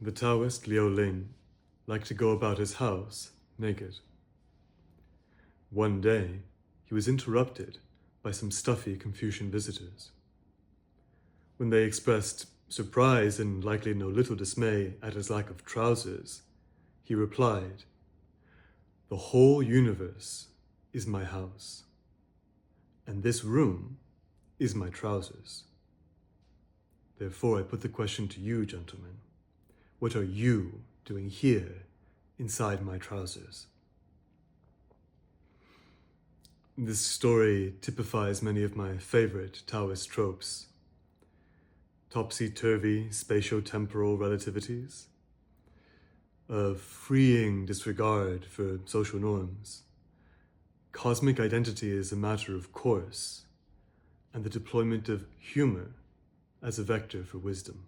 The Taoist Ling liked to go about his house naked. One day, he was interrupted by some stuffy Confucian visitors. When they expressed surprise and likely no little dismay at his lack of trousers, he replied, "The whole universe is my house, and this room is my trousers. Therefore, I put the question to you, gentlemen. What are you doing here inside my trousers?" This story typifies many of my favorite Taoist tropes. Topsy-turvy spatio-temporal relativities, of freeing disregard for social norms. Cosmic identity is a matter of course, and the deployment of humor as a vector for wisdom.